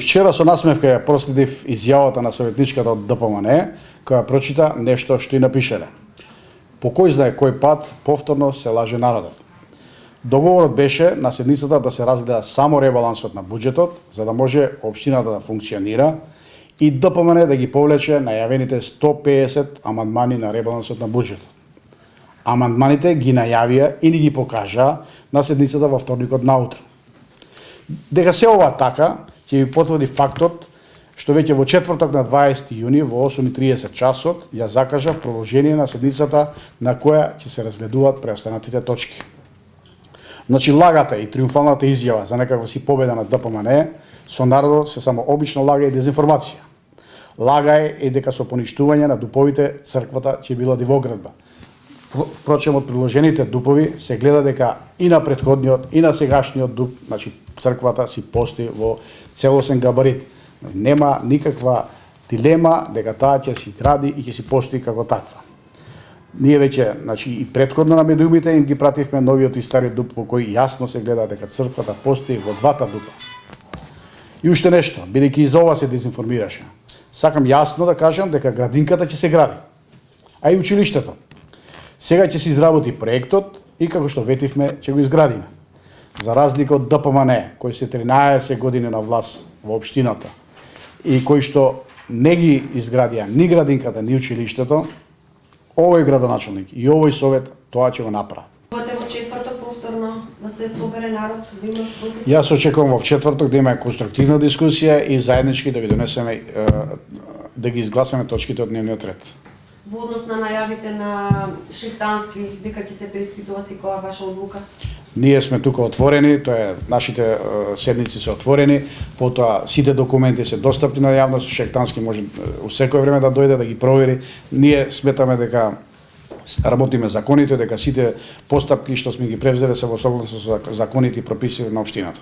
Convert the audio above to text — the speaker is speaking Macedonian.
Вчера со насмевка ја проследив изјавата на советничката од ДПМН, која прочита нешто што и напишеле. По кој знае кој пат повторно се лаже народот. Договорот беше на седницата да се разгледа само ребалансот на буџетот, за да може општината да функционира и ДПМН да ги повлече најавените 150 амандмани на ребалансот на буџетот. Амандманите ги најавија и ни ги покажаа на седницата во вторникот наутро. Дека се ова така, ќе ви потврди фактот што веќе во четврток на 20 јуни во 8:30 часот ја закажа продолжение на седницата на која ќе се разгледуваат преостанатите точки. Значи лагата и триумфалната изјава за некаква си победа на ДПМН со народот се само обична лага и дезинформација. Лага е и дека со поништување на дуповите црквата ќе била дивоградба. Впрочем, од приложените дупови се гледа дека и на претходниот и на сегашниот дуп, значи црквата си постои во целосен габарит. Нема никаква дилема дека таа ќе си гради и ќе си постои како таква. Ние веќе, значи и претходно на медиумите им ги пративме новиот и стариот дуп во кој јасно се гледа дека црквата постои во двата дупа. И уште нешто, бидејќи и за ова се дезинформираше. Сакам јасно да кажам дека градинката ќе се гради, а и училиштето. Сега ќе се изработи проектот и како што ветивме, ќе го изградиме. За разлика од ДПМН, кој се 13 години на власт во општината и кој што не ги изградија ни градинката, ни училиштето, овој градоначалник и овој совет тоа ќе го направи. Во четврток повторно да се собере народ, да има протести? Јас очекувам во четврток да има конструктивна дискусија и заеднички да ги донесеме да ги изгласаме точките од дневниот ред. Во однос на најавите на Шептански дека ќе се преиспитува секоја ваша одлука? Ние сме тука отворени, тоа е, нашите седници се отворени, потоа сите документи се достапни на јавност, Шептански може у секој време да дојде да ги провери. Ние сметаме дека работиме законите, дека сите постапки што сме ги превзеле се во согласно со законите и прописите на општината.